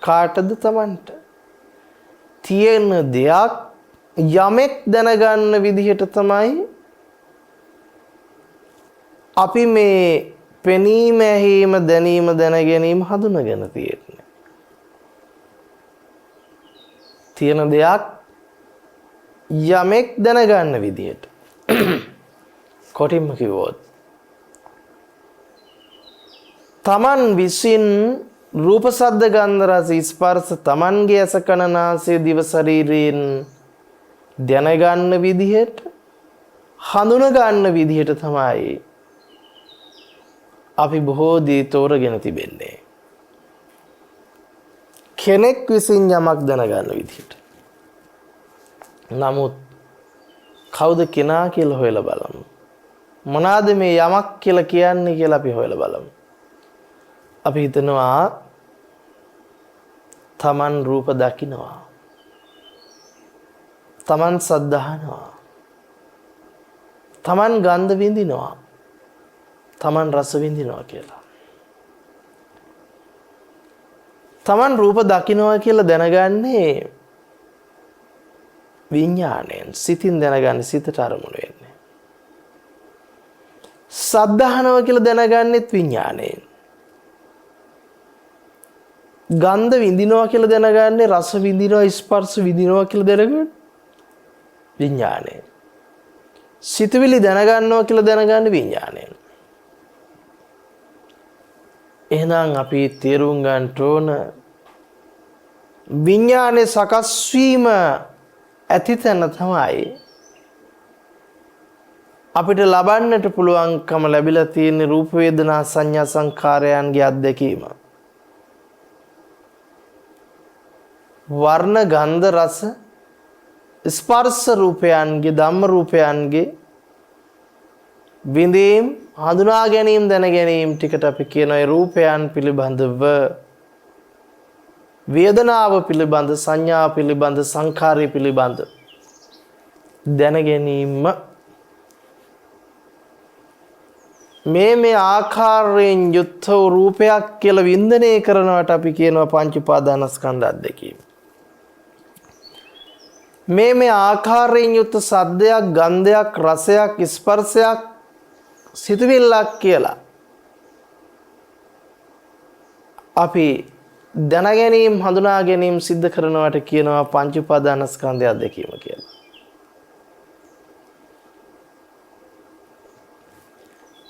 කාටද? Tamanට. තියෙන දෙයක් යමෙක් දැනගන්න විදිහට තමයි අපි මේ පෙනීම, ඇහිීම, දැනීම, දැනගැනීම හඳුනගෙන තියෙන්නේ. තියෙන දෙයක් යමෙක් දැනගන්න විදිහට. කොටින්ම කිව්වොත් තමන් විසින් රූප, ශබ්ද, ගන්ධ, රස, ස්පර්ශ තමන්ගේ ඇස, කන, නාසය, දිව, ශරීරයෙන් දැනගන්න විදිහට, හඳුන ගන්න විදිහට තමයි අපි බොහෝ දේ තෝරගෙන තිබෙන්නේ. කෙනෙක් විසින් යමක් දැනගන්න විදිහට. නමුත් කවුද කෙනා කියලා හොයලා බලමු. මොනවාද මේ යමක් කියලා කියන්නේ කියලා අපි හොයලා බලමු. අපි හිතනවා තමන් රූප දකිනවා. තමන් සද්ද අහනවා. තමන් ගන්ධ විඳිනවා. තමන් රස විඳිනවා කියලා. තමන් රූප දකිනවා කියලා දැනගන්නේ විඥාණයෙන්. සිතින් දැනගන්නේ සිතට අරමුණු වෙන්නේ. සද්ද අහනවා කියලා දැනගන්නෙත් විඥාණයෙන්. ගන්ධ විඳිනවා කියලා දැනගන්නේ රස විඳිනවා, ස්පර්ශ විඳිනවා කියලා දැනගන්නේ විඥාණයෙන්. සිතුවිලි දැනගන්නවා කියලා දැනගන්නේ විඥාණයෙන්. එහෙනම් අපි තේරුම් ගන්න ඕන විඥානයේ සකස් වීම ඇති තැන තමයි අපිට ලබන්නට පුළුවන්කම ලැබිලා තියෙන රූප, වේදනා, සංඥා, සංකාරයන්ගේ අත්දැකීම. වර්ණ, ගන්ධ, රස, ස්පර්ශ රූපයන්ගේ, ධම්ම රූපයන්ගේ විඳීම්, හඳුනා ගැනීම, දැන ගැනීම ටිකට අපි කියන ඒ රූපයන් පිළිබඳව, වේදනාව පිළිබඳ, සංඥා පිළිබඳ, සංඛාරය පිළිබඳ දැන ගැනීම මේ ආකාරයෙන් යුක්ත වූ රූපයක් කියලා වින්දනය කරනවට අපි කියනවා පංච උපාදානස්කන්ධ අධ්‍යක්ීම. මේ ආකාරයෙන් යුක්ත සද්දයක්, ගන්ධයක්, රසයක්, ස්පර්ශයක්, සිතුවිල්ලක් කියලා අපි දැන ගැනීම, හඳුනා ගැනීම සිද්ධ කරනවට කියනවා පංච උපාදානස්කන්ධය අධ්‍යක්ීම කියලා.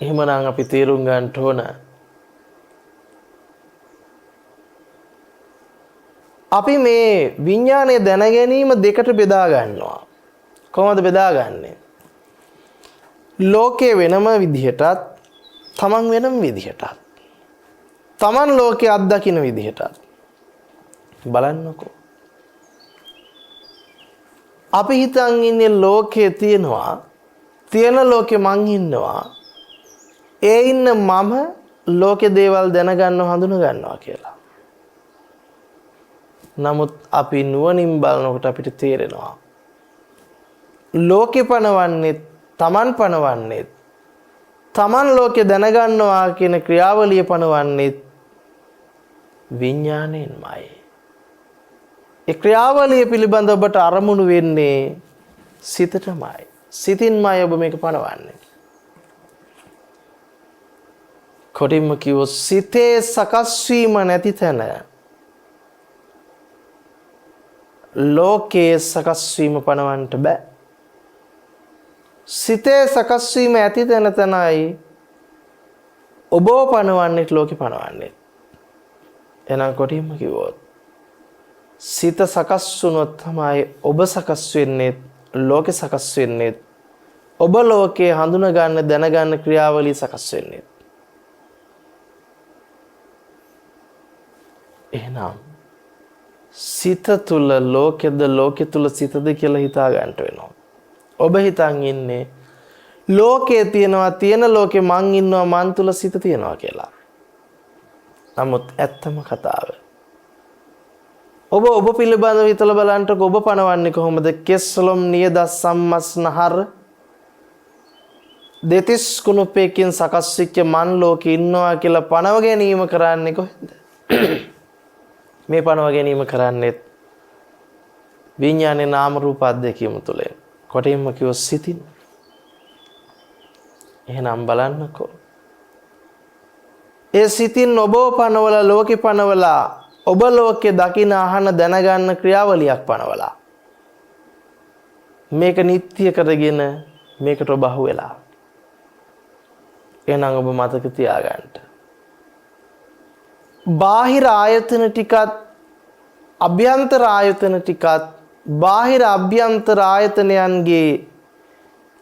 එහෙමනම් අපි තේරුම් ගන්න ඕන අපි මේ විඥානය දැන ගැනීම දෙකට බෙදා ගන්නවා. කොහොමද බෙදාගන්නේ? ලෝකේ වෙනම විදිහටත්, තමන් වෙනම විදිහටත්, තමන් ලෝකේ අත්දකින්න විදිහටත්. බලන්නකෝ. අපි හිතන් ඉන්නේ ලෝකේ තියෙනවා, තියෙන ලෝකේ මං ඉන්නවා. ඒ ඉන්න මම ලෝකේ දේවල් දැනගන්නව, හඳුන ගන්නවා කියලා. නමුත් අපි නුවණින් බලනකොට අපිට තේරෙනවා ලෝකේ පනවන්නේ, තමන් පනවන්නේ, තමන් ලෝකේ දැනගන්නවා කියන ක්‍රියාවලිය පනවන්නේ විඥාණයෙන්මයි. ඒ ක්‍රියාවලිය පිළිබඳ ඔබට අරමුණු වෙන්නේ සිතටමයි. සිතින්මයි ඔබ මේක පනවන්නේ. කොටින්ම කිව්වොත් සිතේ සකස් වීම නැති තැන ලෝකයේ සකස් වීම පනවන්නට බෑ. සිතේ සකස් වීම ඇති තැන තමයි ඔබ පනවන්නේ ලෝකෙ පනවන්නේ. එහෙනම් කොටින්ම කිව්වොත් සිත සකස් වුණොත් තමයි ඔබ සකස් වෙන්නේ, ලෝකෙ සකස් වෙන්නේ. ඔබ ලෝකේ හඳුනා ගන්න, දැනගන්න ක්‍රියාවලිය සකස් වෙන්නේ. එහෙනම් සිත තුල ලෝකෙද, ලෝකෙ තුල සිතද කියලා හිතා ගන්න වෙනවා. ඔබ හිතන් ඉන්නේ ලෝකේ තියනවා, තියෙන ලෝකේ මං ඉන්නවා, මං තුල සිත තියනවා කියලා. නමුත් ඇත්තම කතාව ඔබ පිළිබඳව හිතලා බලන්නකො. ඔබ පනවන්නේ කොහොමද? කෙස්ලොම් නියද සම්මස්නහර දෙතිස් කුණුපේකින් සකස් වෙච්ච මන් ලෝකේ ඉන්නවා කියලා පනව ගැනීම කරන්නේ කොහෙන්ද? මේ පනව ගැනීම කරන්නේ විඥානේ නාම රූප අධ්‍යක්ීම තුළ. කොටින්ම කිව්ව සිතින්. එහෙනම් බලන්නකෝ. ඒ සිතින් ඔබ පනවලා ලෝකේ පනවලා ඔබ ලෝකේ දකින අහන දැනගන්න ක්‍රියාවලියක් පනවලා මේක නිත්‍ය කරගෙන මේකට ඔබ අහු වෙලා. එහෙනම් ඔබ මතක තියාගන්න. බාහිර ආයතන ටිකත් අභ්‍යන්තර ආයතන ටිකත් බාහිර අභ්‍යන්තර ආයතනයන්ගේ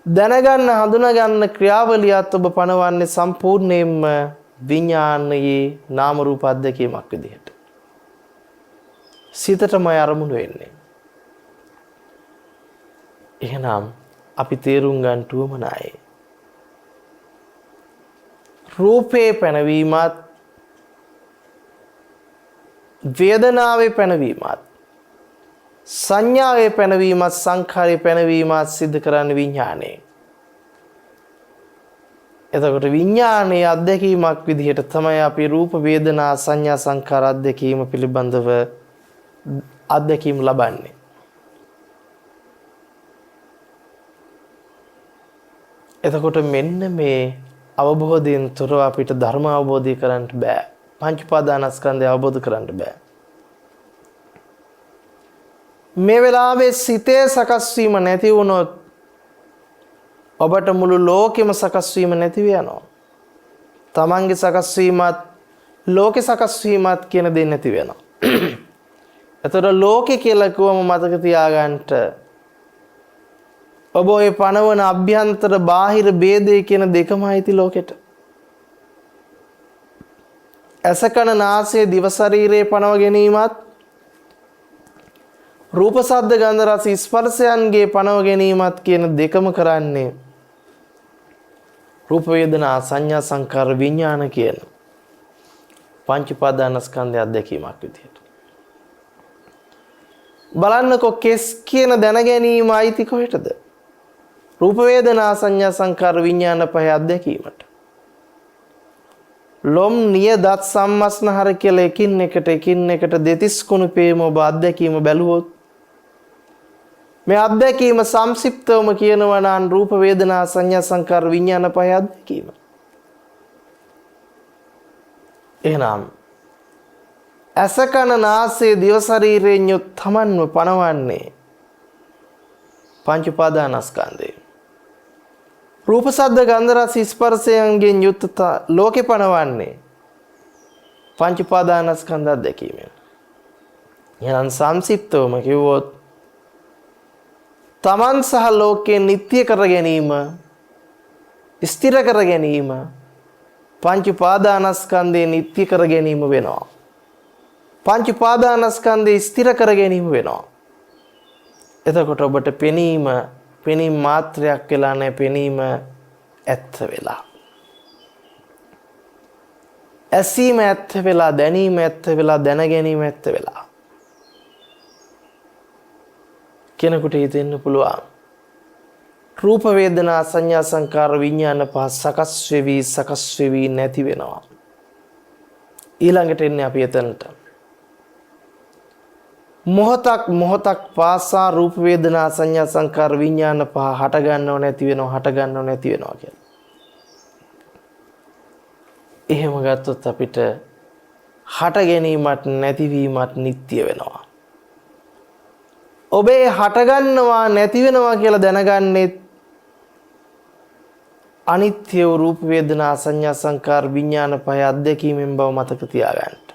දැනගන්න හඳුනාගන්න ක්‍රියාවලියත් ඔබ පනවන්නේ සම්පූර්ණයෙන්ම විඥානයේ නාම රූප අධ්‍යක්ීමක් විදිහට. සිතටමයි අරමුණු වෙන්නේ. එහෙනම් අපි තේරුම් ගන්න උවමනයි. රූපේ පැනවීමත් වේදනාවේ පැනවීමත් සංඥාවේ පැනවීමත් සංඛාරයේ පැනවීමත් සිද්ධ කරන්නේ විඥානයේ. එතකොට විඥානයේ අධ්‍යක්ීමක් විදිහට තමයි අපි රූප වේදනා සංඥා සංඛාර අධ්‍යක්ීම පිළිබඳව අධ්‍යක්ීම් ලබන්නේ. එතකොට මෙන්න මේ අවබෝධයෙන් තොරව අපිට ධර්ම අවබෝධය කරන්න බෑ. පංච උපාදානස්කන්ධය අවබෝධ කරන්න බෑ. මේ වෙලාවේ සිතේ සකස් වීම නැති වුණොත් ඔබට මුළු ලෝකෙම සකස් වීම නැති වෙනවා. තමන්ගේ සකස් වීමත් ලෝකෙ සකස් වීමත් කියන දේ නැති වෙනවා. එතකොට ලෝකෙ කියලා කිව්වම මතක තියාගන්න ඔබ ඔය පනවන අභ්‍යන්තර බාහිර ભેදේ කියන දෙකමයි ති ලෝකෙට. ඇස කන නාසය දිව ශරීරයේ පනව ගැනීමත් රූප ශබ්ද ගන්ධ රස ස්පර්ශයන්ගේ පනව ගැනීමත් කියන දෙකම කරන්නේ රූප වේදනා සංඥා සංකාර විඥාන කියන පංච උපාදානස්කන්ධය අධ්‍යක්ීමක් විදියට. බලන්නකො කෙස් කියන දැන ගැනීම අයිති කොහෙටද? රූප වේදනා සංඥා සංකාර විඥාන පහ අධ්‍යක්ීමට. ලොම් නිය දත් සම්මස්නහර කියලා එකින් එකට දෙතිස් කුණුපේම ඔබ අධ්‍යක්ීම බැලුවොත් මේ අධ්‍යක්ීම සංක්ෂිප්තවම කියනවා නම් රූප වේදනා සංඥා සංකාර විඥාන පහ අධ්‍යක්ීම. එහෙනම් ඇස කන නාසය දිව ශරීරයෙන් යුත් තමන්ව පනවන්නේ පංච උපාදානස්කන්ධය. රූප ශබ්ද ගන්ධ රස ස්පර්ශයන්ගෙන් යුත් ලෝකේ පනවන්නේ පංච උපාදානස්කන්ධ අධ්‍යක්ීමෙන්. එහෙනම් සංක්ෂිප්තවම කිව්වොත් තමන් සහ ලෝකේ නිත්‍ය කර ගැනීම, ස්ථිර කර ගැනීම පංච උපාදානස්කන්ධේ නිත්‍ය කර ගැනීම වෙනවා. පංච උපාදානස්කන්ධේ ස්ථිර කර ගැනීම වෙනවා. එතකොට ඔබට පෙනීම මාත්‍රයක් වෙලා නැහැ, පෙනීම ඇත්ත වෙලා. ඇසීම ඇත්ත වෙලා, දැනීම ඇත්ත වෙලා, දැන ගැනීම ඇත්ත වෙලා. කෙනෙකුට හිතෙන්න පුළුවන් රූප වේදනා සංඥා සංකාර විඥාන පහ සකස් වෙවි නැති වෙනවා. ඊළඟට එන්නේ අපි එතනට. මොහොතක් පාසා රූප වේදනා සංඥා සංකාර විඥාන පහ හට ගන්නව නැති වෙනවා කියලා. එහෙම ගත්තොත් අපිට හට ගැනීමත් නැතිවීමත් නිට්ටය වෙනවා. ඔබේ හට ගන්නවා නැති වෙනවා කියලා දැනගන්නේ අනිත්‍ය වූ රූප වේදනා සංඥා සංකාර විඥාන පහ අධ්‍යක්ීමෙන් බව මතක තියාගන්න.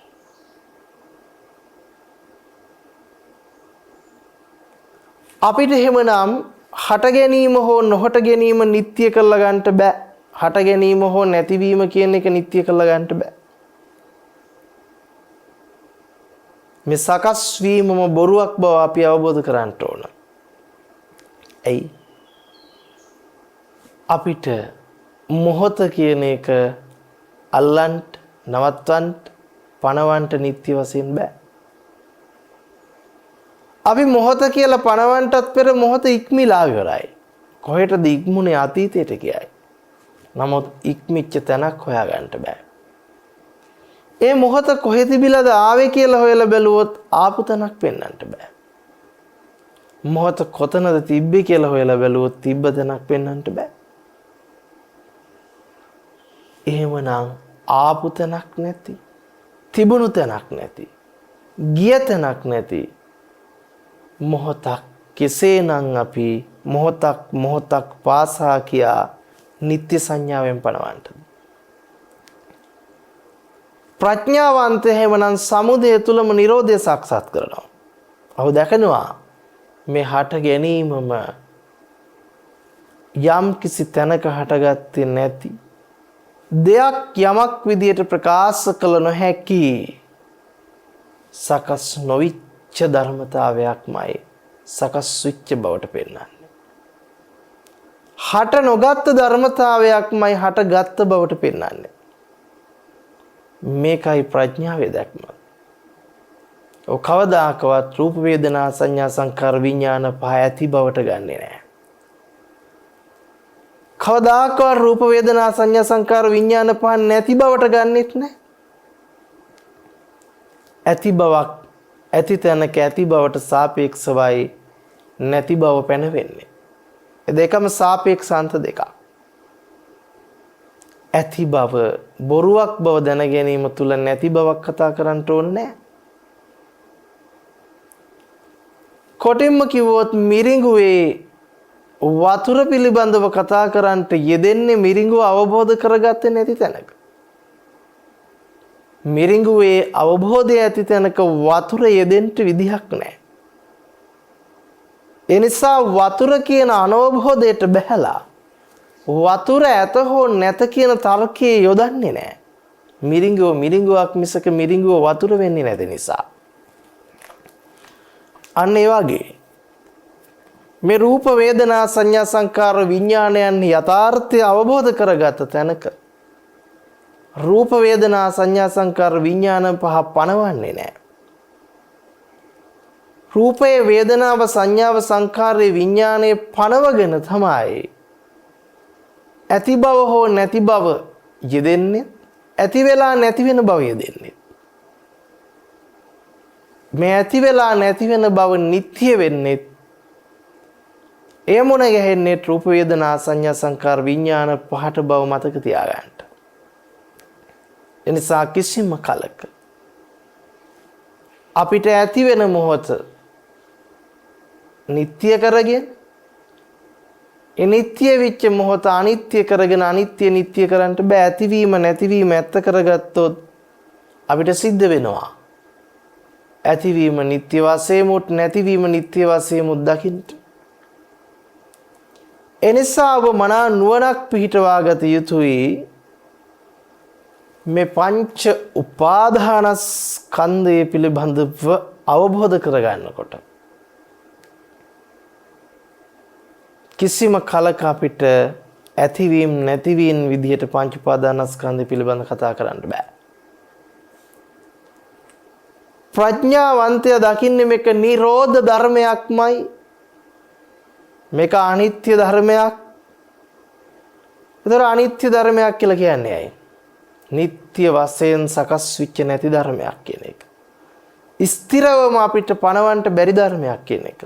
අපිට එහෙමනම් හට ගැනීම හෝ නොහට ගැනීම නිට්ටය කරලා ගන්නට බෑ. හට ගැනීම හෝ නැතිවීම කියන එක නිට්ටය කරලා ගන්නට බෑ. මේ සකස් වීමම බොරුවක් බව අපි අවබෝධ කරගන්න ඕන. එයි අපිට මොහොත කියන එක අල්ලන්ට, නවත්වන්ට, පණවන්ට නිත්‍ය වශයෙන් බෑ. අපි මොහොත කියලා පණවන්ටත් පෙර මොහොත ඉක්මලා ඉවරයි. කොහෙටද ඉක්මුනේ? අතීතයට කියයි. නමුත් ඉක්මිච්ච තැනක් හොයාගන්න බෑ. ඒ මොහොත කොහෙ තිබිලාද ආවේ කියලා හොයලා බැලුවොත් ආපු තැනක් පෙන්වන්නට බෑ. මොහොත කොතනද තිබ්බේ කියලා හොයලා බැලුවොත් තිබ්බ තැනක් පෙන්වන්නට බෑ. එහෙමනම් ආපු තැනක් නැති, තිබුණු තැනක් නැති, ගිය තැනක් නැති මොහොතක් කෙසේනම් අපි මොහොතක් පාසා කියා නිත්‍ය සංඥාවෙන් පනවන්නට. ප්‍රඥාවන්තය එහෙමනම් සමුදය තුලම නිරෝධය සාක්ෂාත් කරනවා. ඔහු දැකනවා මේ හට ගැනීමම යම් කිසි තැනක හටගත්තේ නැති දෙයක් යමක් විදියට ප්‍රකාශ කළ නොහැකි සකස් නොවිච්ච ධර්මතාවයක්මයි සකස් වෙච්ච බවට පෙන්වන්නේ. හට නොගත් ධර්මතාවයක්මයි හටගත් බවට පෙන්වන්නේ. මේකයි ප්‍රඥාවේ දැක්ම. ඔය කවදාකවත් රූප වේදනා සංඥා සංකාර විඥාන පහ ඇති බවට ගන්නෙ නෑ. කවදාකවත් රූප වේදනා සංඥා සංකාර විඥාන පහ නැති බවට ගන්නෙත් නෑ. ඇති බවක් ඇති තැනක ඇති බවට සාපේක්ෂවයි නැති බව පැනවෙන්නේ. ඒ දෙකම සාපේක්ෂාන්ත දෙකක්. ඇති බව බොරුවක් බව දැන ගැනීම තුල නැති බවක් කතා කරන්න ඕනේ නැහැ. කොටින්ම කිව්වොත් මිරිඟුවේ වතුර පිළිබඳව කතා කරන්නට යෙදෙන්නේ මිරිඟුව අවබෝධ කරගත්තේ නැති තැනක. මිරිඟුවේ අවබෝධය ඇති තැනක වතුර යෙදෙන්න විදිහක් නැහැ. ඒ නිසා වතුර කියන අනවබෝධයට බැහැලා වතුර ඇත හෝ නැත කියන තර්කයේ යොදන්නේ නැහැ. මිරිඟුවක් මිසක මිරිඟුව වතුර වෙන්නේ නැති නිසා. අන්න ඒ වගේ මේ රූප වේදනා සංඥා සංකාර විඥානයන් යථාර්ථය අවබෝධ කරගත තැනක රූප වේදනා සංඥා සංකාර විඥාන පහ පනවන්නේ නැහැ. රූපේ වේදනාව සංඥාව සංකාරයේ විඥානයේ පනවගෙන තමයි ඇති බව හෝ නැති බව යෙදෙන්නේ, ඇති වෙලා නැති වෙන බව යෙදෙන්නේ. මේ ඇති වෙලා නැති වෙන බව නිට්ටය වෙන්නේ එය මොන ගැහෙන්නේ රූප වේදනා සංඥා සංකාර විඥාන පහට බව මතක තියාගන්න. එනිසා කිසිම කලක අපිට ඇති වෙන මොහොත නිට්ටය කරගෙන නිට්ටය වෙච්ච මොහොත අනිත්‍ය කරගෙන අනිත්‍ය නිට්ටය කරන්න බෑ. ඇතිවීම නැතිවීම ඇත්ත කරගත්තොත් අපිට සිද්ධ වෙනවා ඇතිවීම නිට්ටය වශයෙන්ම නැතිවීම නිට්ටය වශයෙන්ම දකින්න. එනිසා ඔබ මනා නුවණක් පිහිටවා ගත යුතුයි. මේ පංච උපාදානස්කන්ධය පිළිබඳව අවබෝධ කරගන්නකොට කිසිම කලක අපිට ඇතිවීම නැතිවීම විදිහට පංච උපාදානස්කන්ධය පිළිබඳව කතා කරන්න බෑ. ප්‍රඥාවන්තය දකින්නේ මේක නිරෝධ ධර්මයක්මයි. මේක අනිත්‍ය ධර්මයක්. ඒතර අනිත්‍ය ධර්මයක් කියලා කියන්නේ ඇයි? නිත්‍ය වශයෙන් සකස් වෙච්ච නැති ධර්මයක් කියන එක. ස්ථිරවම අපිට පණවන්න බැරි ධර්මයක් කියන එක.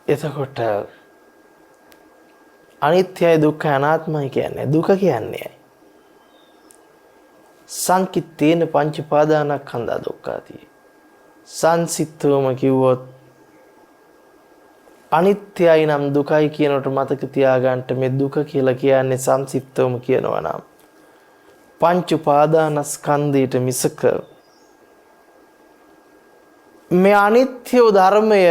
එතකොට අනිත්‍යයි දුක්ඛයි අනාත්මයි කියන්නේ දුක කියන්නේ සංකිට්ඨේන පංච උපාදානස්කන්ධා දුක්ඛාති. සංසිද්ධවම කිව්වොත් අනිත්‍යයි නම් දුකයි කියනකොට මතක තියාගන්න මේ දුක කියලා කියන්නේ සංසිද්ධවම කියනවා නම් පංච උපාදානස්කන්ධයට මිසක මේ අනිත්‍ය ධර්මය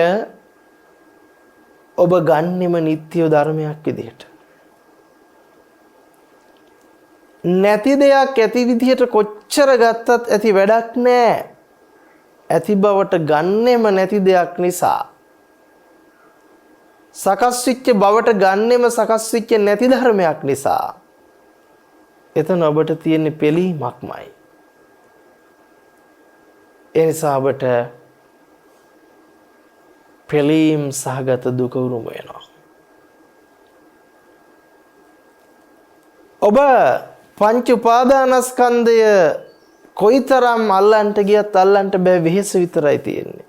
ඔබ ගන්නෙම නිත්‍ය ධර්මයක් විදිහට. නැති දෙයක් ඇති විදිහට කොච්චර ගත්තත් ඇති වැඩක් නැහැ. ඇති බවට ගන්නෙම නැති දෙයක් නිසා. සකස් වෙච්ච බවට ගන්නෙම සකස් වෙච්ච නැති ධර්මයක් නිසා. එතන ඔබට තියෙන පිළීමක්මයි. ඒ නිසා ඔබට පිළීම් සහගත දුක උරුම වෙනවා. ඔබ පංච උපාදානස්කන්ධය කොයිතරම් අල්ලන්ට ගියත් අල්ලන්ට බෑ වෙහෙස විතරයි තියෙන්නේ.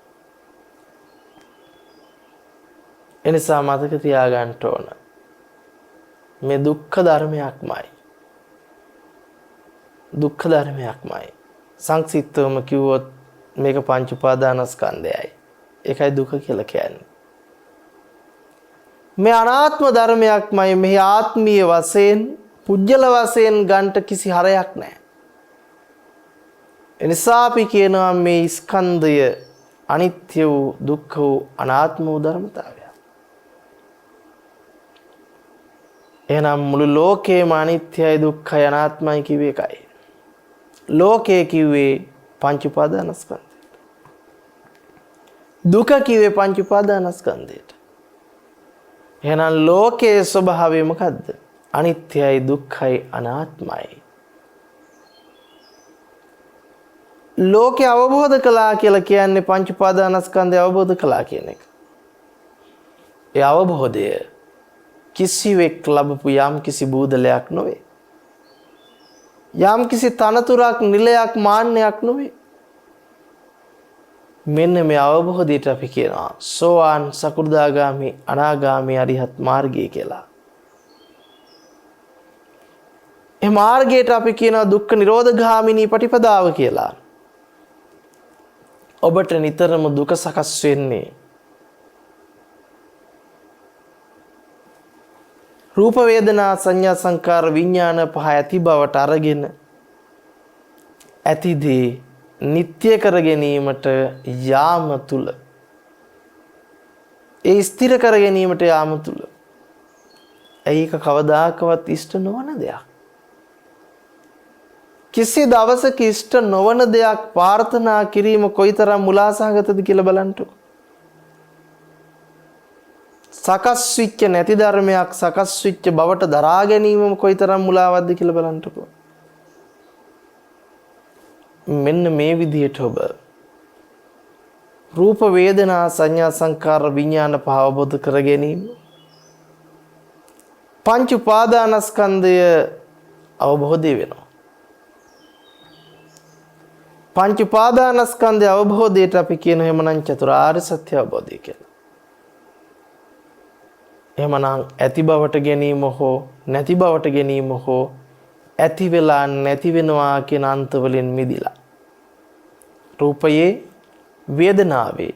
එනිසා මතක තියාගන්න ඕන මේ දුක්ඛ ධර්මයක්මයි. දුක්ඛ ධර්මයක්මයි. සංක්ෂිප්තවම කිව්වොත් මේක පංච උපාදානස්කන්ධයයි. ඒකයි දුක කියලා කියන්නේ. මේ අනාත්ම ධර්මයක්මයි. මෙහි ආත්මීය වශයෙන් පුජ්‍යල වශයෙන් ගන්නට කිසි හරයක් නැහැ. එනිසා අපි කියනවා මේ ස්කන්ධය අනිත්‍ය වූ දුක්ඛ වූ අනාත්ම වූ ධර්මතාවය. එහෙනම් මුළු ලෝකේම අනිත්‍යයි දුක්ඛයි අනාත්මයි කිව්වේ එකයි. ලෝකේ කිව්වේ පංච උපාදානස්කන්ධය. දුක කිව්වේ පංච උපාදානස්කන්ධයට. එහෙනම් ලෝකයේ ස්වභාවය මොකද්ද? අනිත්‍යයි දුක්ඛයි අනාත්මයි. ලෝකේ අවබෝධ කළා කියලා කියන්නේ පංච උපාදානස්කන්ධය අවබෝධ කළා කියන එක. ඒ අවබෝධය කිසිවෙක් ලැබපු යම් කිසි බූදලයක් නොවේ. යම් කිසි තනතුරක් නිලයක් මාන්නයක් නොවේ. මෙන්න මේ අවබෝධයට අපි කියනවා සෝවාන් සකෘදාගාමි අනාගාමි අරිහත් මාර්ගය කියලා. ඒ මාර්ගයට අපි කියනවා දුක්ඛ නිරෝධගාමිනී පටිපදාව කියලා. ඔබට නිතරම දුක සකස් වෙන්නේ රූප වේදනා සංඥා සංකාර විඥාන පහ ඇති බවට අරගෙන ඇතිදී නිත්‍ය කර ගැනීමට යාම තුල ඒ ස්ථිර කර ගැනීමට යාම තුල ඒක කවදාකවත් ඉෂ්ට නොවන දෙයක්. කිසි දවසක ඉෂ්ට නොවන දෙයක් ප්‍රාර්ථනා කිරීම කොයිතරම් මුලාසහගතද කියලා බලන්නකො. සකස් වෙච්ච නැති ධර්මයක් සකස් වෙච්ච බවට දරා ගැනීමම කොයිතරම් මුලාවක්ද කියලා බලන්නකො. මෙන්න මේ විදිහට ඔබ රූප වේදනා සංඥා සංකාර විඥාන පහ අවබෝධ කර ගැනීම පංච උපාදානස්කන්ධය අවබෝධය වෙනවා. පංච උපාදානස්කන්ධය අවබෝධයට අපි කියන එහෙමනම් චතුරාර්ය සත්‍ය අවබෝධය කියලා. එහෙමනම් ඇති බවට ගැනීම හෝ නැති බවට ගැනීම හෝ ඇති වෙලා නැති වෙනවා කියන අන්ත වලින් මිදිලා රූපයේ වේදනාවේ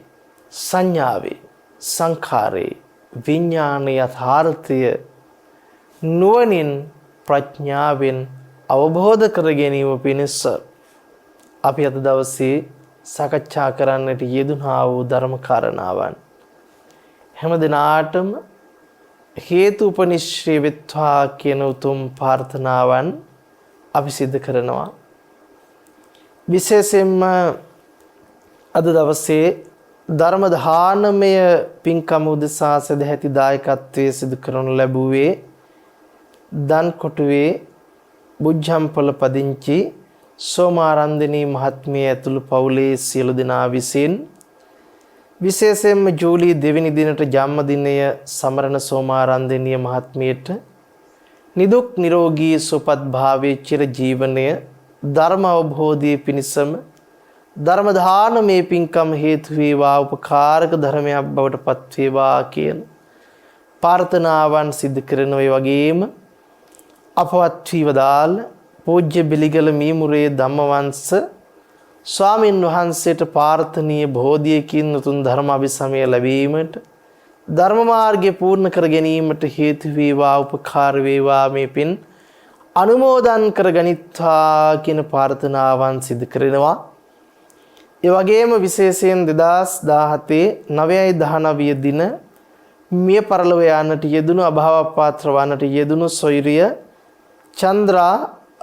සංඥාවේ සංඛාරේ විඥානයේ යථාර්ථය නුවණින් ප්‍රඥාවෙන් අවබෝධ කර ගැනීම පිණිස අපි අද දවසේ සාකච්ඡා කරන්නට යෙදුනා වූ ධර්ම කාරණාවන් හැම දිනාටම හේතු උපනිශ්‍රේ වෙත්වා කියන උතුම් ප්‍රාර්ථනාවන් අපි සිදු කරනවා. විශේෂයෙන්ම අද දවසේ ධර්ම දානමය පින්කම උදෙසා සදැහැති දායකත්වයේ සිදු කරනු ලැබුවේ දන් කොටුවේ බුද්ධම්පල පදිංචි සෝමාරන්දිනී මහත්මිය ඇතුළු පවුලේ සියලු දෙනා විසින් විශේෂයෙන්ම ජූලි 2 වෙනි දිනට ජන්මදිනය සමරන සෝමාරන්දිනිය මහත්මියට නිදුක් නිරෝගී සුවපත් භාවයේ චිර ජීවනය ධර්ම අවබෝධයේ පිණිසම ධර්ම දානමේ පින්කම් හේතු වේවා උපකාරක ධර්මයක් බවට පත් වේවා කියන ප්‍රාර්ථනාවන් සිදු කරන ඔය වගේම අපවත් වීවදාල් පූජ්‍ය බිලිගල මීමුරේ ධම්මවංශ ස්වාමින් වහන්සේට ප්‍රාර්ථනීය බෝධියකින් උතුම් ධර්ම අභිසමය ලැබීමට ධර්ම මාර්ගය පූර්ණ කර ගැනීමට හේතු වේවා උපකාර වේවා මේ පින් අනුමෝදන් කර ගනිත්වා කියන ප්‍රාර්ථනාවන් සිදු කරනවා. ඒ වගේම විශේෂයෙන් 2017 9/19 දින මිය පරලොව යන්නට යෙදුණු අභාව පාත්‍ර වන්නට යෙදුණු සොයිරිය චන්ද්‍රා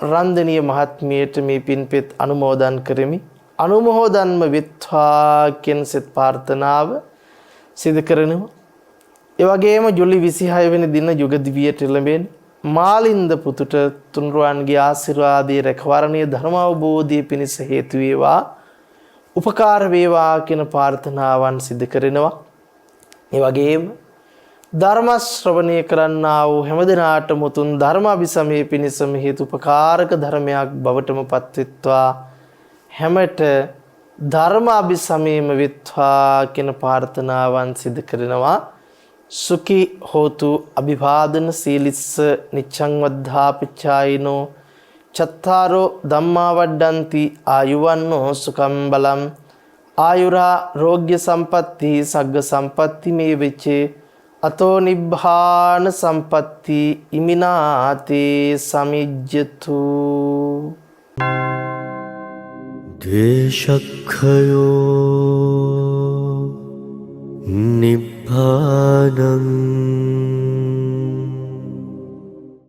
රන්දනීය මහත්මියට මේ පින්පෙත් අනුමෝදන් කරමි. අනුමෝදන්ම වෙත්වා කියන සෙත් ප්‍රාර්ථනාව සිදු කරනවා. ඒ වගේම ජූලි 26 වෙනි දින යුගදිවියට එළඹෙන මාලින්ද පුතුට තුන්රුවන්ගේ ආශිර්වාදයේ රැකවරණීය ධර්ම අවබෝධය පිණිස හේතු වේවා උපකාර වේවා කියන ප්‍රාර්ථනාවන් සිදු කරනවා. ඒ වගේම ධර්ම ශ්‍රවණය කරන්නා වූ හැමදෙනාටම උතුම් ධර්ම අභිසමයේ පිණිසම හේතුපකාරක ධර්මයක් බවටම පත්වෙත්වා හැමට ධර්ම අභිසමයේම වෙත්වා කියන ප්‍රාර්ථනාවන් සිදු කරනවා. සුඛී හෝතු අභිවාදන සීලිස්ස නිච්ඡං වද්ධාපචායිනෝ චත්තාරෝ ධම්මා වඩ්ඩಂತಿ ආයුවන්නෝ සුඛං බලං ආයුරා රෝග්‍ය සම්පatti සග්ග සම්පatti මේ වෙචේ අතෝ නිබ්බාන සම්පatti ඉමිනාතේ සමිජ්ජතු ද්වේෂක්ඛයෝ නිබ්බානං